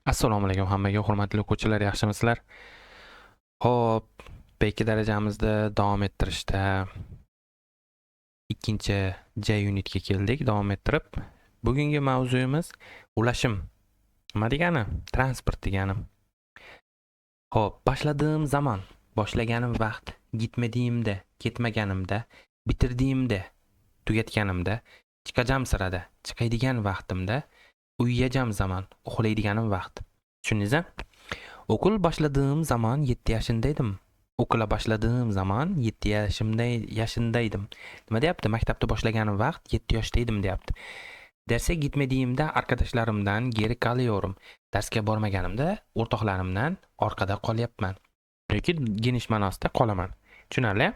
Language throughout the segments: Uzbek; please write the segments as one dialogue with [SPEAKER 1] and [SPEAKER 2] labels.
[SPEAKER 1] Assalomu alaykum hammaga, hurmatli o'quvchilar, yaxshimisizlar? Xo'p, B2 darajamizda davom ettirishda ikkinchi J unitga keldik, davom ettirib. Bugungi mavzuyimiz ulashim. Nima degani? Transport degani. Xo'p, boshlaganim vaqt, gitmediğimde, ketmaganimda, bitirdiğimde, tugatganimda, chiqajam sirada, chiqadigan vaqtimda, uyuyajam zaman, uxlaydiganim vaqt. Tushundingizmi? Okul başladığım zaman 7 yaşındaydım. Okula başladığım zaman 7 yaşındaydım. Nima deyapti? Maktabda boshlaganim vaqt 7 yoshda deyapti. Derse gitmediğimde arkadaşlarımdan geri kalıyorum. Darsga bormaganimda o'rtoqlarimdan orqada qolyapman. Yoki geniş ma'nosida qolaman. Tushunarli?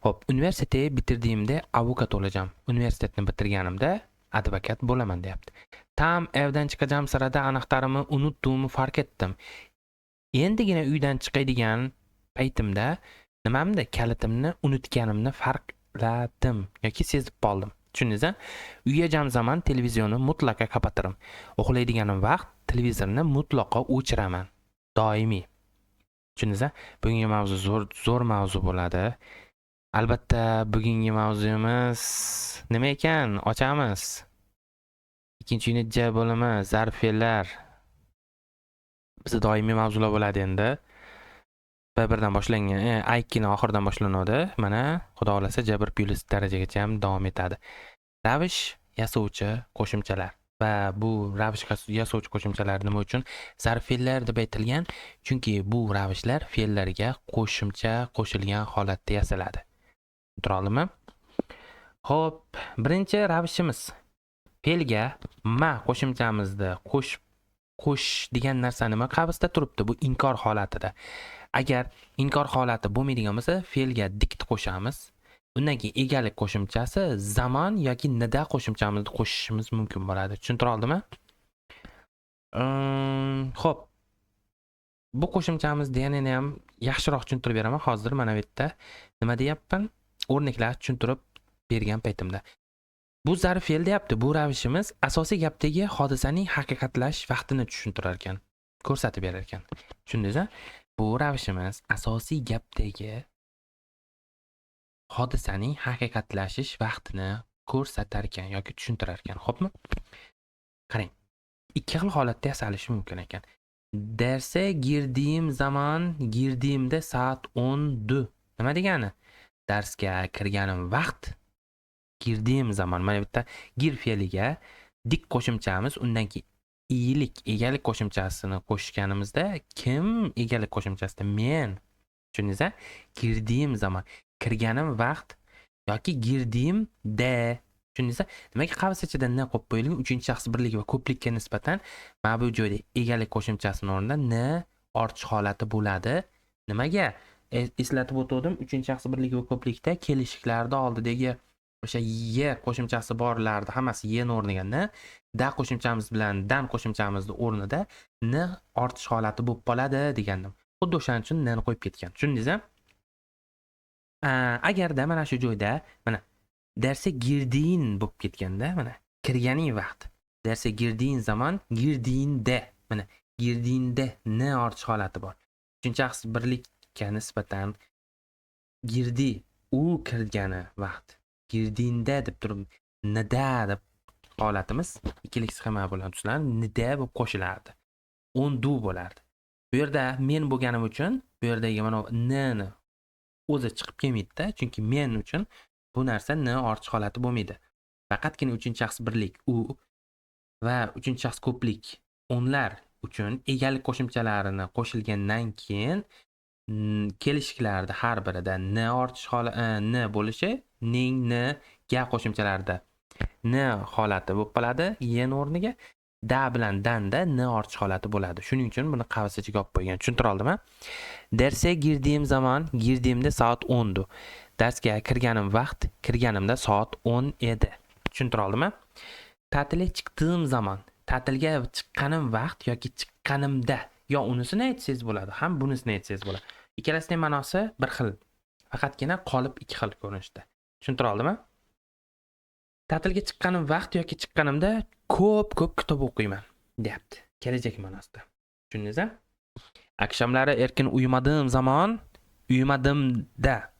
[SPEAKER 1] Hop, universiteti bitirdiğimde avukat olacağım. Universitetni bitirganimda advokat bo'laman deyapti. Tam evden chiqajam sirada anahtarımı unuttuğumu fark ettim. Endigina uydan chiqadigan paytimda nimamda kalitimni unutganimni farqladim yoki sezib qoldim. Tushundingizmi? Uyuyajam zaman televizionni mutlaqo kapatırım. Uxlaydiganim vaqt televizorni mutlaqo o'chiraman. Doimiy. Tushundingizmi? Bugungi mavzu zo'r mavzu bo'ladi. Albatta, bugungi mavzuyimiz nima ekan? Ochamiz. Ikkinchi unit J bo'limi zarf fe'llar. Bizda doimiy mavzular bo'ladi endi. B1dan boshlangan, A2 ni oxiridan boshlanadi. Mana xudo xolasa J1+ darajagacha ham davom etadi. Ravish yasovchi qo'shimchalar. Va bu ravish yasovchi qo'shimchalar nima uchun zarf fe'llar deb aytilgan? Chunki bu ravishlar fe'llarga qo'shimcha qo'shilgan holatda yasaladi. Tushundingizmi? Xo'p, birinchi ravishimiz fe'lga ma qo'shimchamizni qo'sh degan narsa nima qabzda turibdi? Bu inkor holatida. Agar inkor holati bo'lmaydigan bo'lsa, fe'lga dikt qo'shamiz. Undan keyin egalik qo'shimchasi zamon yoki nida qo'shimchamizni qo'shishimiz mumkin bo'ladi. Tushuntira oldimmi? Xo'p. Bu qo'shimchamizni yana ham yaxshiroq tushuntirib beraman hozir mana bu yerda. Nima deyapman? O'rnaklar tushuntirib bergan paytimda. Bu zarf fe'l deyapti. Bu ravishimiz asosiy gapdagi hodisaning haqiqatlash vaqtini tushuntirar ekan, ko'rsatib berar ekan. Tushundingizmi? Bu ravishimiz asosiy gapdagi hodisaning haqiqatlashish vaqtini ko'rsatar ekan yoki tushuntirar ekan. Xo'pmi? Qarang. Ikki xil holatda yasalishi mumkin ekan. Derse girdiğimde saat 10'du. Nima degani? Darsga kirganim vaqt girdiğim zaman, mana bu yerda gir fe'liga dik qo'shimchamiz, undan keyin egalik qo'shimchasini qo'shganimizda kim egalik qo'shimchasida? Men. Tushundingizmi? Girdiğim zaman, kirganim vaqt yoki girdiğimde. Tushundingizmi? Demak, qabz ichida n qo'yib qo'yilgan uchinchi shaxs birligi va ko'plikka nisbatan mana bu joyda egalik qo'shimchasining o'rnida n ortish holati bo'ladi. Nimaga? Eslatib o'tdim, uchinchi shaxs birligi va ko'plikda kelishiklarda oldidagi o'sha ye qo'shimchasi borlardi, hammasi ye ni o'rniga n, da qo'shimchamiz bilan dan qo'shimchamizni o'rnida n ortish holati bo'lib qoladi degandim. Xuddi o'shaning uchun n ni qo'yib ketgan. Tushundingizmi? Agarda mana shu joyda mana derse girdiğin bo'lib ketganda, mana kirganing vaqt. Derse girdiğin zaman, girdiğinde, mana girdiğinde n ortish holati bor. Uchinchi shaxs birlikka nisbatan girdi, u kirgani vaqt. Girdiğinde deb turib nida deb holatimiz ikkilik sxema bilan tuziladi. Nida bo'lib qo'shilardi. Undu bo'lardi. Bu yerda men bo'lganim uchun bu yerdagi mana n ni o'zi chiqib kelmaydi-da, chunki men uchun bu narsa n ortish holati bo'lmaydi. Faqatgina uchinchi shaxs birlik u va uchinchi shaxs ko'plik onlar uchun egalik qo'shimchalarini qo'shilgandan keyin kelishiklarda har birida n ortish holati n bo'lishi, ning n ga qo'shimchalarida n holati bo'lib qoladi yen o'rniga, da bilan danda n ortish holati bo'ladi. Shuning uchun buni qavs ichiga olib qo'ygan. Tushuntira oldimmi? Derse girdiğimde saat 10'du. Darsga kirganim vaqt, kirganimda soat 10 edi. Tushuntira oldimmi? Ta'tilga chiqdim zaman, ta'tilga chiqqanim vaqt yoki chiqqanimda, yo unisini aytsangiz bo'ladi, ham bunisini aytsangiz bo'ladi. Ikkalasining ma'nosi bir xil. Faqatgina qolib ikki xil ko'rinishda. Tushuntira oldimmi? Ta'tilga chiqqanim vaqt yoki chiqqanimda ko'p kitob o'qiyman, deyapti. kelajak ma'nosida. Tushundingizmi? Akşamları erkin uyumadığım zaman uyumadimda.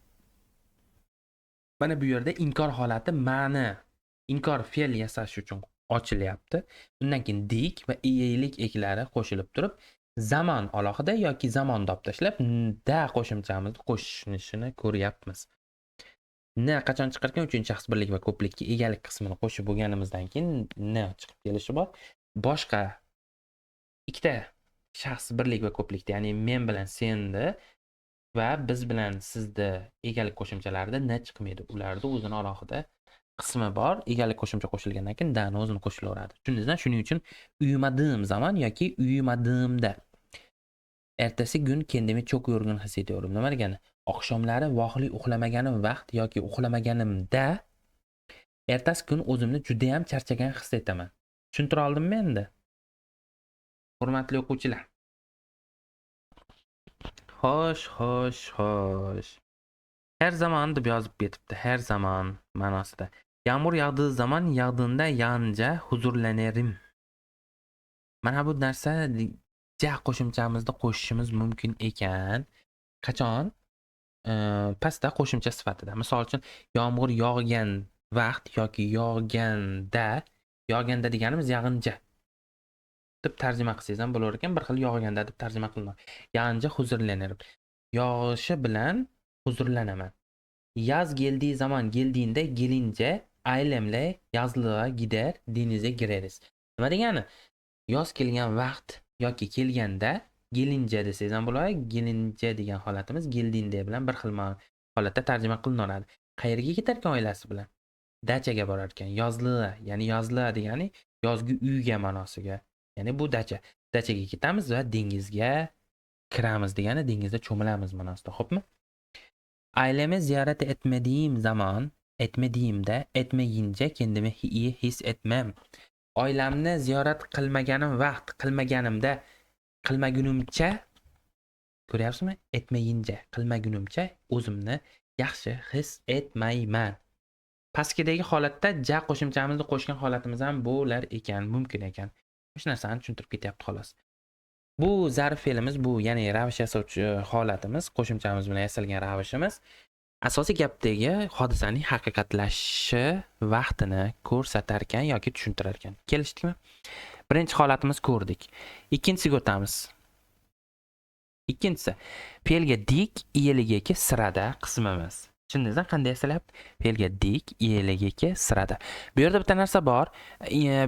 [SPEAKER 1] Mana bu yerda inkor holati ma'ni inkor fe'l yasash uchun ochilyapti. Undan keyin dik va iylik eklari qo'shilib turib, zamon alohida yoki zamon deb tashlab da qo'shimchamizni qo'shishini ko'ryapmiz. N qachon chiqarkan uchinchi shaxs birlik va ko'plikka egalik qismini qo'shib bo'lganimizdan keyin n chiqib kelishi bor. Boshqa ikkita shaxs birlik va ko'plikda, ya'ni men bilan senni va biz bilan sizni egalik qo'shimchalarida n chiqmaydi. Ularda o'zini alohida qismi bor. Egalik qo'shimcha qo'shilgandan keyin dani o'zini qo'shilaveradi. Tushundingizmi? Shuning uchun uyumadığım zaman yoki uyumadığımda. Ertasi kun kendimi çok yorgun hissediyorum. Nima degani? Oqshomlari vohli uxlamaganim vaqt yoki uxlamaganimda ertasi kun o'zimni juda ham charchagan his etaman. Tushuntira oldimmi endi? Hurmatli o'quvchilar. Xo'sh. Her zaman deb yozib ketibdi. Her zaman ma'nosida. Yağmur yağdığı zaman yağdığında yağınca huzurlanırım. Mana bu narsa ja qo'shimchamizda qo'shishimiz mumkin ekan. Qachon? Pastda qo'shimcha sifatida. Misol uchun yomg'ir yog'gan vaqt yoki yog'ganda deganimiz yog'inja deb tarjima qilsangiz ham bo'lar ekan. Bir xil yog'ganda deb tarjima qilinadi. Yog'inja huzurlanırım. Yog'ishi bilan huzurlanaman. Yaz geldiği zaman gelince ailemle yazlığa gider, denize gireriz. Nima degani? Yoz kelgan vaqt yoki kelganda gelince desangiz ham bo'ladi. Gelince degan holatimiz geldinde bilan bir xil holatda tarjima qilinadi. Qayerga ketarkan oilasi bilan? Dachaga borar ekan. Yozliğa, ya'ni yozliğa degani yozgi uyga ma'nosiga. Ya'ni bu dacha. Dachaga ketamiz va dengizga kiramiz degani dengizda cho'milamiz ma'nosida, xo'pmi? Ailemi ziyaret etmeyince kendimi iyi his etmem. Oilamni ziyorat qilmagunimcha ko'ryapsizmi? Qilmagunimcha o'zimni yaxshi his etmayman. Pastdagi holatda ja qo'shimchamizni qo'shgan holatimiz ham bo'lar ekan, mumkin ekan. Shu narsani tushuntirib ketyapti xolos. Bu zarf fe'limiz, bu ya'ni ravish yasovchi holatimiz, qo'shimchamiz bilan yasalgan ravishimiz asosiy gapdagi hodisaning haqiqatlashishi vaqtini ko'rsatar ekan yoki tushuntirar ekan. Kelishdikmi? Birinchi holatimiz ko'rdik. Ikkinchisiga o'tamiz. Ikkinchisi fe'lga dik, iyligiki sirada qismimiz. Tushundingizmi? Qanday yasalyapti? Fe'lga dik, iyligiki sirada. Bu yerda bitta narsa bor.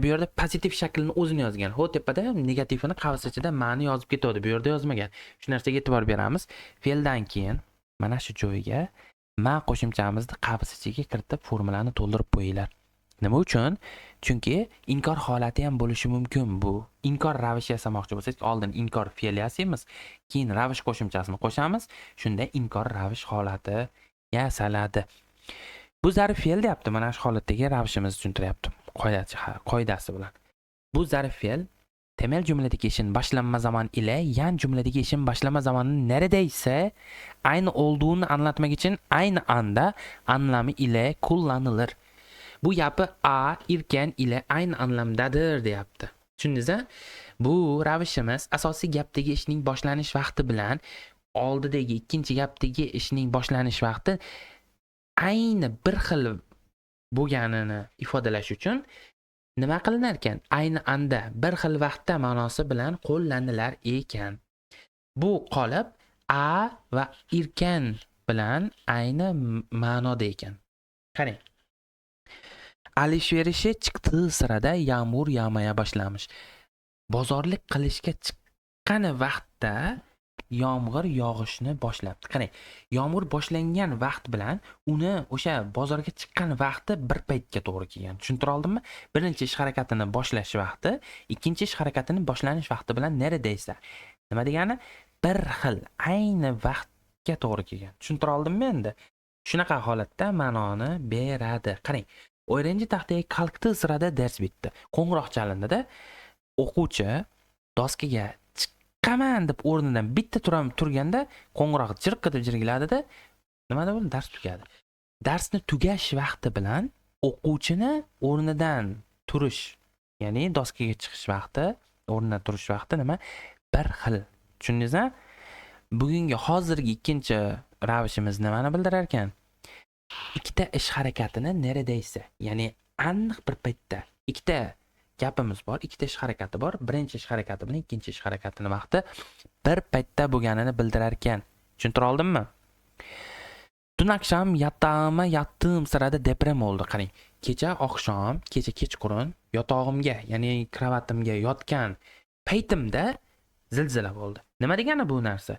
[SPEAKER 1] Bu yerda pozitiv shaklini o'zini yozgan. Ho, tepada negativini qavs ichida ma'ni yozib ketadi. Bu yerda yozmagan. Shu narsaga e'tibor beramiz. Fe'ldan keyin mana shu joyga ma qo'shimchamizni qavs ichiga kiritib formulani to'ldirib qo'yinglar. Nima uchun? Chunki inkor holati ham bo'lishi mumkin bu. Inkor ravish yasamoqchi bo'lsangiz, oldin inkor fe'l yasaymiz, keyin ravish qo'shimchasini qo'shamiz. Shunda inkor ravish holati yasaladi. Bu zarf fe'l deyapti. Mana shu holatdagi ravishimizni tushuntiryapti. Qoidasi bilan. Bu zarf fe'l temel cümledeki işin başlanma zaman ile yan cümledeki işin başlama zamanının neredeyse aynı olduğunu anlatmak için aynı anda anlamı ile kullanılır. Bu yapı a irken ile aynı anlamdadır deyapti. Tushundingizmi? Bu ravishimiz asosiy gapdagi ishning boshlanish vaqti bilan oldidagi ikkinchi gapdagi ishning boshlanish vaqti ayni bir xil bo'lganini ifodalash uchun nima qilinar ekan? Ayni anda bir xil vaqtda ma'nosi bilan qo'llanilar ekan. Bu qolip a va irkan bilan ayni ma'noda ekan. Qarang. Alışverişe chiqdiği sırada yağmur yağmaya başlamış. Bozorlik qilishga chiqqan vaqtda yomg'ir yog'ishni boshlabdi. Qarang, yomg'ir boshlangan vaqt bilan uni o'sha bozorga chiqqan vaqti bir paytga to'g'ri kelgan. Tushuntira oldimmi? Birinchi ish harakatini boshlash vaqti, ikkinchi ish harakatining boshlanish vaqti bilan neredeyse. Nima degani? Bir xil, ayni vaqtga to'g'ri kelgan. Tushuntira oldimmi endi? Shunaqa holatda ma'noni beradi. Qarang, o'yinchi taxtaga qalqitib sirada dars bitdi. Qo'ng'iroq chalindida o'quvchi doskaga chiqaman deb o'rnidan bitta turganda qo'ng'iroq jirq etib jirgiladida nima deb dars tugadi. Darsni tugash vaqti bilan o'quvchini o'rnidan turish, ya'ni doskaga chiqish vaqti o'rnidan turish vaqti nima? Bir xil. Tushundingizmi? Bugungi hozirgi ikkinchi ravishimiz nimani bildirar ekan? Ikkita ish harakatini neredeyse, ya'ni aniq bir paytda ikkita gapimiz bor, ikkita ish harakati bor. Birinchi ish harakati bilan ikkinchi ish harakatini vaqti bir paytda bo'lganini bildirar ekan. Tushuntira oldimmi? Dün akşam yatağıma yattığım sırada deprem oldu. Qarang, kecha oqshom, kecha kechqurun yotog'imga, ya'ni kravatimga yotgan paytimda zilzila bo'ldi. Nima degani bu narsa?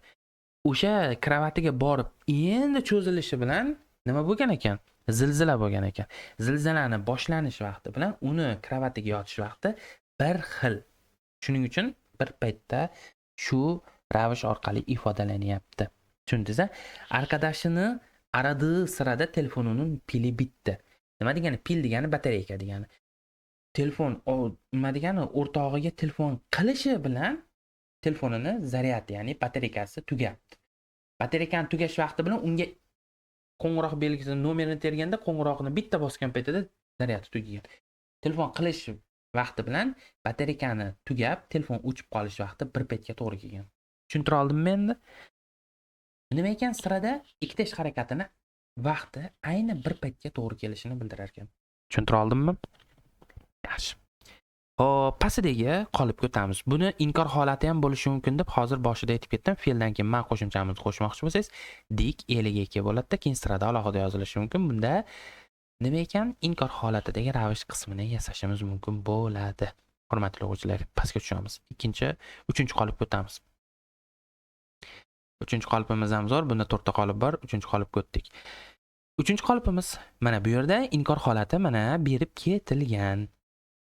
[SPEAKER 1] O'sha kravatiga borib endi cho'zilishi bilan nima bo'lgan ekan? Zilzila bo'lgan ekan. Zilzilani boshlanish vaqti bilan uni kravatiga yotish vaqti bir xil. Shuning uchun bir paytda shu ravish orqali ifodalanyapti. Tushundingiz-a? Arkadaşını aradığı sırada telefonunun pili bitti. Nima degani? Pil degani batareyka degani. Telefon nima degani? O'rtog'iga telefon qilishi bilan telefonini zaryadi, ya'ni batareykasi tugabdi. Batareykani tugash vaqti bilan unga qo'ng'iroq belgisini nomerini terganda qo'ng'iroqni bitta bosgan paytida zaryadi tugagan. Telefon qilish vaqti bilan batareykani tugab, telefon o'chib qolish vaqti bir paytga to'g'ri kelgan. Tushuntira oldimmi endi? Nima ekan? Sirada ikkita ish harakatini vaqti ayni bir paytga to'g'ri kelishini bildirar ekan. Tushuntira oldimmi? Yaxshi. Hop, pastdagi qolipga o'tamiz. Buni inkor holati ham bo'lishi mumkin deb hozir boshida aytib ketdim. Fe'ldan keyin ma qo'shimchamizni qo'shmoqchi bo'lsangiz, dik eliga ega bo'ladi-da, keyin sirada alohida yozilishi mumkin. Bunda nima ekan? Inkor holatidagi ravish qismini yasashimiz mumkin bo'ladi. Hurmatli o'quvchilar, pastga tushamiz. Uchinchi qolipga o'tamiz. Uchinchi qolipimiz ham zo'r. Bunda 4 ta qolip bor. Uchinchi qolipga o'tdik. Uchinchi qolipimiz mana bu yerda inkor holati mana berib ketilgan.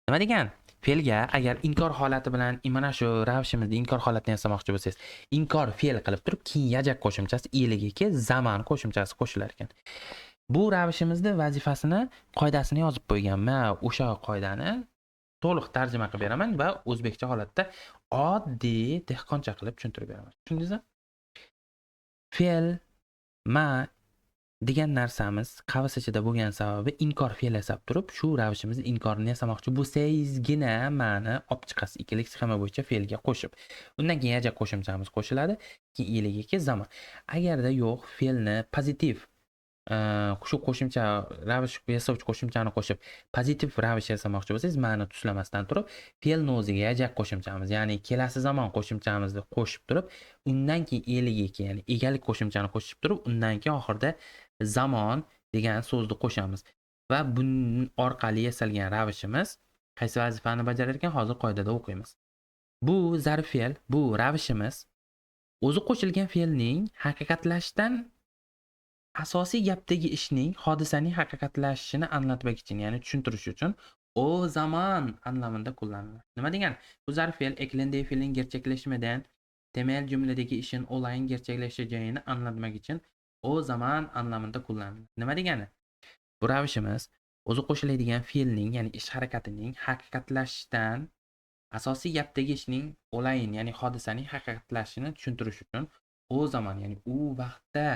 [SPEAKER 1] Nima degan? Fe'lga agar inkor holati bilan mana shu ravishimizda inkor holatini yasamoqchi bo'lsangiz, inkor fe'l qilib turib, keyin yajak qo'shimchasi eliga zaman qo'shimchasi qo'shilar ekan. Bu ravishimizda vazifasini, qoidasini yozib qo'yganman. O'sha qoidani to'liq tarjima qilib beraman va o'zbekcha holatda oddiy dehqoncha qilib tushuntirib beraman. Tushundingizmi? Fe'l ma degan narsamiz qavs ichida bo'lgan sababi inkor fe'l yasab turib, shu ravishimizni inkorini yasamoqchi bo'lsangizgina ma'ni olib chiqasiz. Ikkilik sxema bo'yicha fe'lga qo'shib. Undan keyin yajak qo'shimchamiz qo'shiladi, keyin eliga zaman. Agarda yo'q, fe'lni pozitiv shu qo'shimcha ravish yasovchi qo'shimchani qo'shib pozitiv ravish yasamoqchi bo'lsangiz, ma'ni tuslamasdan turib, fe'lni o'ziga yajak qo'shimchamiz, ya'ni kelasi zamon qo'shimchamizni qo'shib turib, undan keyin eliga, ya'ni egalik qo'shimchani qo'shib turib, undan keyin oxirida zamon degan so'zni qo'shamiz va buning orqali yasalgan ravishimiz qaysi vazifani bajarar ekan, hozir qoidada o'qiymiz. Bu zarf fe'l, bu ravishimiz o'zi qo'shilgan fe'lning haqiqatlashishdan asosiy gapdagi ishning, hodisaning haqiqatlashishini anglatmak uchun, ya'ni tushuntirish uchun o zaman anlamında kullanılır. Nima degan? Bu zarf fe'l eklendiği fe'lin gerçekleşmeden temel cümledeki işin olayın gerçekleşeceğini anlatmak için o zaman anlamında kullanılır. Nima degani? Bu ravishimiz o'zi qo'shiladigan fe'lning, ya'ni ish harakatining haqiqatlashishdan asosiy gapdagi ishning olayın, ya'ni hodisaning haqiqatlashishini tushuntirish uchun o zaman, ya'ni u vaqtda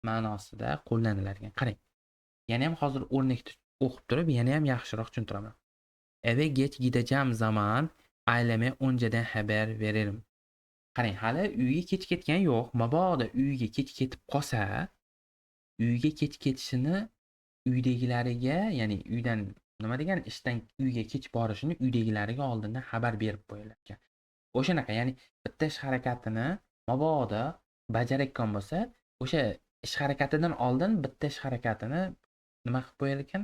[SPEAKER 1] ma'nosida qo'llanilar ekan. Qarang. Yana ham hozir o'rnak o'qib turib, yana ham yaxshiroq tushuntiraman. Eve geç gideceğim zaman aileme önceden haber veririm. Qarang, hali uyga kech ketgan yo'q. Mabodo uyga kech ketib qolsa, uyga kech ketishini uydagilariga, ya'ni uydan nima degan, ishdan uyga kech borishini uydagilariga oldindan xabar berib qo'yilar ekan. O'shanaqa, ya'ni bitta ish harakatini mabodo bajarayotgan bo'lsa, o'sha ish harakatidan oldin bitta ish harakatini nima qilib qo'yar ekan?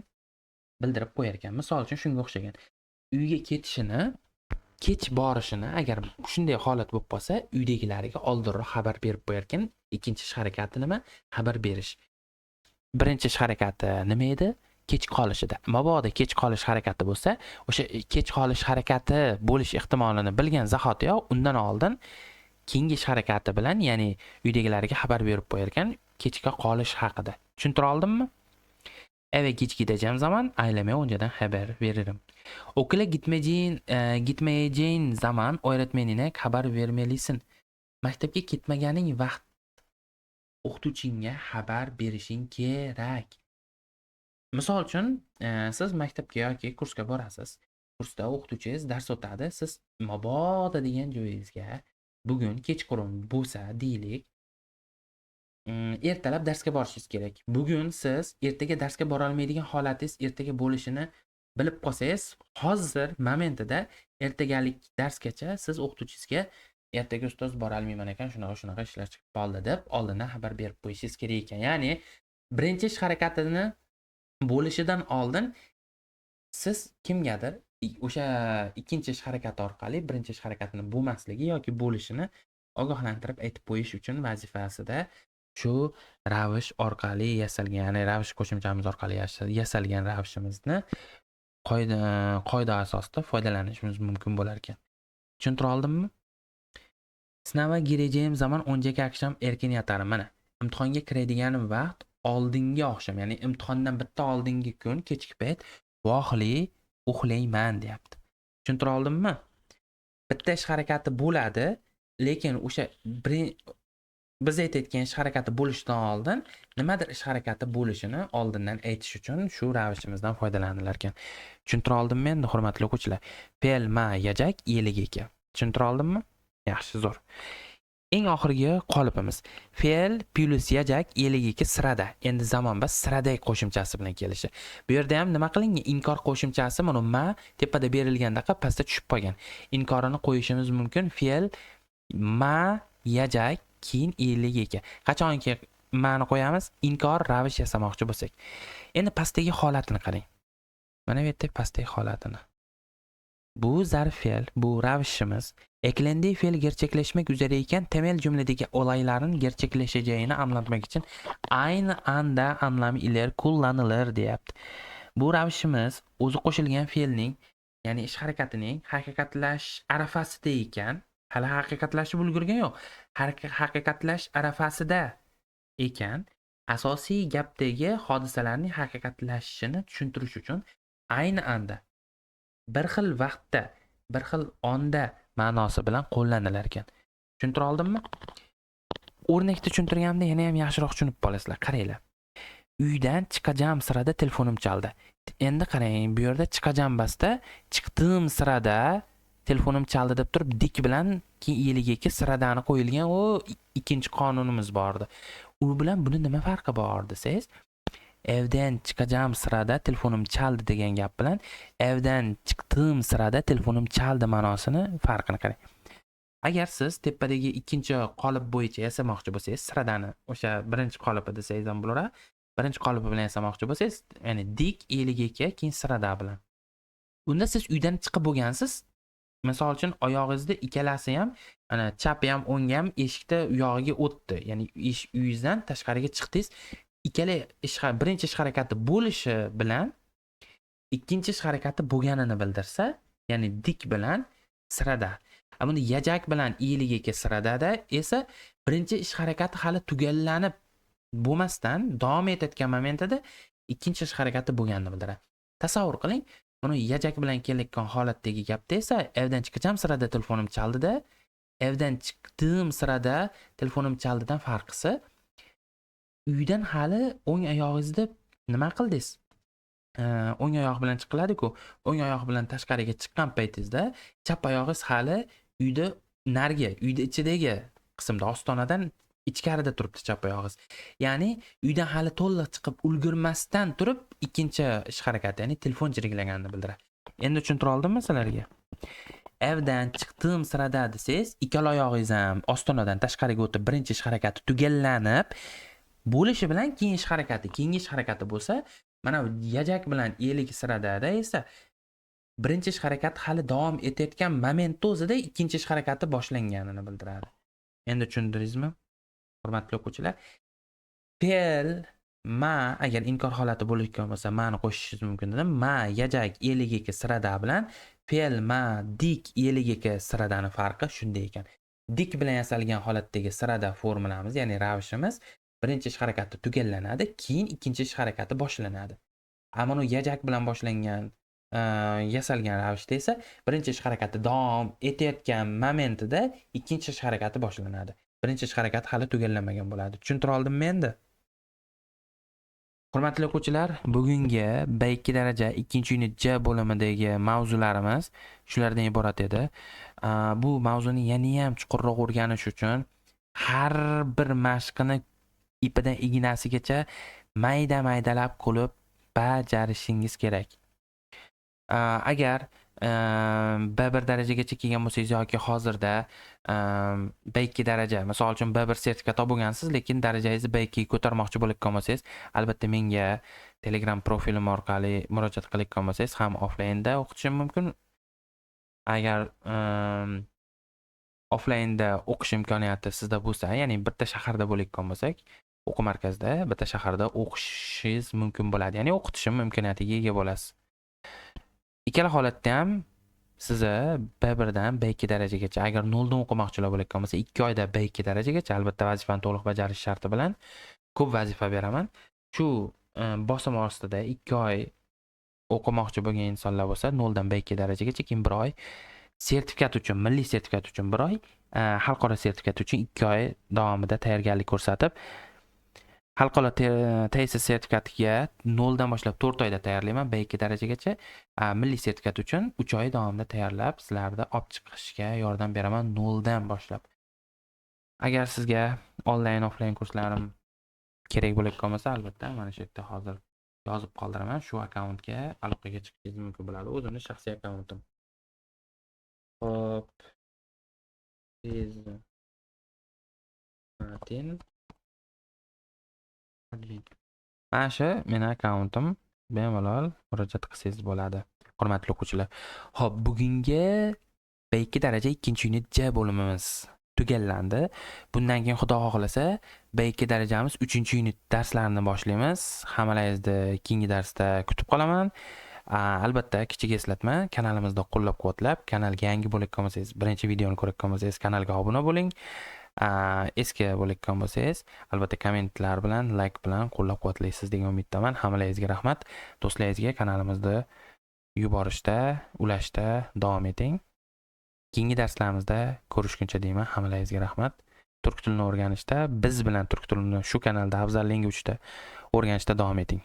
[SPEAKER 1] Bildirib qo'yar ekan. Misol uchun shunga o'xshagan. Uyga ketishini, kech borishini agar shunday holat bo'lib qolsa, uydagilariga oldinroq xabar berib qo'yar ekan. Ikkinchi ish harakati nima? Xabar berish. Birinchi ish harakati nima edi? Kech qolishida. Mabodo kech qolish harakati bo'lsa, o'sha kech qolish harakati bo'lish ehtimolini bilgan zahotiyoq undan oldin keyingi ish harakati bilan, ya'ni uydagilariga xabar berib qo'yar ekan kechga qolish haqida. Tushuntira oldimmi? Eve geç gideceğim zaman aileme önceden haber veririm. Okula gitmeyeceğin zaman öğretmenine haber vermelisin. Maktabga ketmaganing vaqt o'qituvchingga xabar berishing kerak. Misol uchun, siz maktabga yoki kursga borasiz. kursda o'qituvchingiz dars o'tadi. Siz mabodo degan joyingizga bugun kechqurun bo'lsa deylik, ertalab darsga borishingiz kerak. Bugun siz ertaga darsga bora olmaydigan holatingiz ertaga bo'lishini bilib qolsangiz, hozir momentida ertagalik darsgacha siz o'qituvchingizga ertaga ustoz bora olmayman ekan, shunaqa ishlar chiqib qoldi deb oldindan xabar berib qo'yishingiz kerak ekan. Ya'ni birinchi ish harakatini bo'lishidan oldin siz kimgadir o'sha ikkinchi ish harakati orqali birinchi ish harakatini bo'lmasligi yoki bo'lishini ogohlantirib aytib qo'yish uchun vazifasida shu ravish orqali yasalgan, ya'ni ravish qo'shimchamiz orqali yasalgan ravishimizni qoida asosida foydalanishimiz mumkin bo'lar ekan. Tushuntira oldimmi? Sinova gireceğim zaman önceki akşam erken yatarım. Mana imtihonga kiradigan vaqt oldingi oqshom, ya'ni imtihondan bitta oldingi kun kechki payt vohli uxlayman deyapti. Tushuntira oldimmi? Bitta ish harakati bo'ladi, lekin o'sha biz aytayotgan ish harakati bo'lishidan oldin nimadir ish harakati bo'lishini oldindan aytish uchun shu ravishimizdan foydalanilar ekan. Tushuntira oldimmi endi hurmatli o'quvchilar? Fe'l ma yajak ilik ekan. Tushuntira oldimmi? Yaxshi, zo'r. Eng oxirgi qolipimiz. Fe'l plus yajak iligiki sirada. Endi zamonbas siraday qo'shimchasi bilan kelishi. Bu yerda ham nima qilingan? Inkor qo'shimchasi mana ma tepada berilgandaqa pastda tushib qolgan. Inkorini qo'yishimiz mumkin. Fe'l ma yajak keyin iligiki. Qachonki ma'ni qo'yamiz? Inkor ravish yasamoqchi bo'lsak. Endi pastdagi holatini qarang. Mana bu yerda pastdagi holatini. Bu zarf fe'l, bu ravishimiz eklendiği fe'l gerçekleşmek üzereyken temel cümledeki olayların gerçekleşeceğini anlatmak için aynı anda anlamı ileri kullanılır deyapti. Bu ravishimiz o'zi qo'shilgan fe'lning, ya'ni ish harakatining haqiqatlash arafasida ekan, hali haqiqatlashib ulgurgan yo'q. Haqiqatlash arafasida ekan, asosiy gapdagi hodisalarning haqiqatlashishini tushuntirish uchun ayni anda, bir xil vaqtda, bir xil onda ma'nosi bilan qo'llanilar ekan. Tushuntira oldimmi? O'rnakda tushuntirganimda yana ham yaxshiroq tushunib qolasizlar. Qaranglar. Uydan chiqajam sirada telefonim chaldi. Endi qarang, bu yerda chiqajam basda chiqdim sirada telefonim chaldi deb turib dik bilan keyin iyligiki siradani qo'yilgan o ikkinchi qonunimiz bordi. U bilan buni nima farqi bor desangiz, evden çıkacağım sırada telefonum çaldı degan gap bilan evden chiqdim sırada telefonum çaldı ma'nosini farqini qarang. Agar siz tepadagi ikkinchi qolip bo'yicha yasamoqchi bo'lsangiz, siradani o'sha birinchi qolipi desangiz ham bo'lar. Birinchi qolipi bilan yasamoqchi bo'lsangiz, ya'ni dik eligika keyin sirada bilan. Unda siz uydan chiqib bo'lgansiz. Misol uchun oyog'ingizda ikkalasi ham, ana chapi ham o'ngi ham eshikda uyog'iga o'tdi. Ya'ni uyingizdan tashqariga chiqdingiz. Ikkala birinchi ish harakati bo'lishi bilan ikkinchi ish harakati bo'lganini bildirsa, ya'ni dik bilan sirada. Bunda yajak bilan iligiki siradada esa birinchi ish harakati hali tugallanib bo'lmasdan davom etayotgan momentida ikkinchi ish harakati bo'lganini bildiradi. Tasavvur qiling, buni yajak bilan kelayotgan holatdagi gapda esa evdan chiqacham sirada telefonim chaldida, evdan chiqdim sirada telefonim chaldidan farqisi, uydan hali o'ng oyog'ingizda nima qildingiz? O'ng oyoq bilan chiqiladi-ku. O'ng oyoq bilan tashqariga chiqqan paytingizda chap oyog'ingiz hali uyda uyda ichidagi qismda ostonadan ichkarida turibdi chap oyog'ingiz. Ya'ni uydan hali to'liq chiqib ulgurmasdan turib ikkinchi ish harakati, ya'ni telefon jirklaganini bildiradi. Endi tushuntira oldimmi sizlarga? Evden chiqdim sirada desangiz, ikkala oyog'ingiz ham ostonadan tashqariga o'tib birinchi ish harakati tugallanib bo'lishi bilan keyingi ish harakati bo'lsa, mana yajak bilan elik sirada esa birinchi ish harakati hali davom etayotgan momentda o'zida ikkinchi ish harakati boshlanganini bildiradi. Endi tushundiringizmi? Hurmatli o'quvchilar, fe'l ma agar inkor holati bo'layotgan bo'lsa, ma'ni qo'shishingiz mumkin dedim. Ma yajak eligiki sirada bilan fe'l ma dik eligiki siradani farqi shunday ekan. Dik bilan yasalgan holatdagi sirada formulamiz, ya'ni ravishimiz birinchi ish harakati tugallanadi, keyin ikkinchi ish harakati boshlanadi. Ammo u yajak bilan boshlangan yasalgan ravishda esa birinchi ish harakati davom etayotgan momentida ikkinchi ish harakati boshlanadi. Birinchi ish harakati hali tugallanmagan bo'ladi. Tushuntira oldimmi endi? Hurmatli o'quvchilar, bugungi B2 daraja 2-unit J bo'limidagi mavzularimiz shulardan iborat edi. Bu mavzuni yana ham chuqurroq o'rganish uchun har bir mashqini ipidan ignasigacha mayda-maydalab qilib bajarishingiz kerak. Agar B1 darajagacha kelgan bo'lsangiz yoki hozirda B2 daraja, misol uchun B1 sertifikat olgansiz, lekin darajangizni B2 ga ko'tarmoqchi bo'lgan bo'lsangiz, albatta menga Telegram profilim orqali murojaat qilgan bo'lsangiz, ham offlaynda o'qitishim mumkin. Agar offlaynda o'qish imkoniyati sizda bo'lsa, ya'ni bitta shaharda bo'lgan bo'lsak, o'quv markazida bitta shaharda o'qishingiz mumkin bo'ladi. Ya'ni o'qitishim imkoniyatiga ega bo'lasiz. Ikkala holatda ham sizni B1 dan B2 darajagacha, agar 0 dan o'qimoqchilar bo'lgan bo'lsa, 2 oyda B2 darajagacha, albatta vazifani to'liq bajarish sharti bilan ko'p vazifa beraman. Shu bosim ostida 2 oy o'qimoqchi bo'lgan insonlar bo'lsa, 0 dan B2 darajagacha, keyin 1 oy sertifikat uchun, milliy sertifikat uchun 1 oy, xalqaro sertifikat uchun 2 oy davomida tayyorgarlik ko'rsatib, xalqaro tesis sertifikatiga 0 dan boshlab 4 oyda tayyorlayman B2 darajagacha. Milliy sertifikat uchun 3 oy davomida tayyorlab, sizlarni olib chiqishga yordam beraman 0 dan boshlab. Agar sizga onlayn, offlayn kurslarim kerak bo'lgan bo'lsa, albatta mana shu yerda hozir yozib qoldiraman. Shu akkauntga aloqaga chiqishingiz mumkin bo'ladi. O'zimni shaxsiy akkauntim. Hop. Martin. Mana shu meni akkauntim. Bemalol murojaat qilsangiz bo'ladi. Hurmatli o'quvchilar. Hop, bugungi B2 daraja 2-unit J bo'limimiz tugallandi. Bundan keyin Xudo xohlasa B2 darajamiz 3-unit darslarini boshlaymiz. Hammalaringizni keyingi darsda kutib qolaman. Albatta kichik eslatma, kanalimizda qo'llab-quvvatlab, kanalga yangi bo'lgan bo'lsangiz, birinchi videoni ko'rgan bo'lsangiz, kanalga obuna bo'ling. Eski bo'lgan bo'lsangiz, albatta kommentlar bilan, like bilan qo'llab-quvvatlaysiz degan umiddaman. Hammalaringizga rahmat. Do'stlaringizga kanalimizni yuborishda, ulashda davom eting. Keyingi darslarimizda ko'rishguncha deyman. Hammalaringizga rahmat. Turk tilini o'rganishda, biz bilan turk tilini shu kanalda afzal language da o'rganishda davom eting.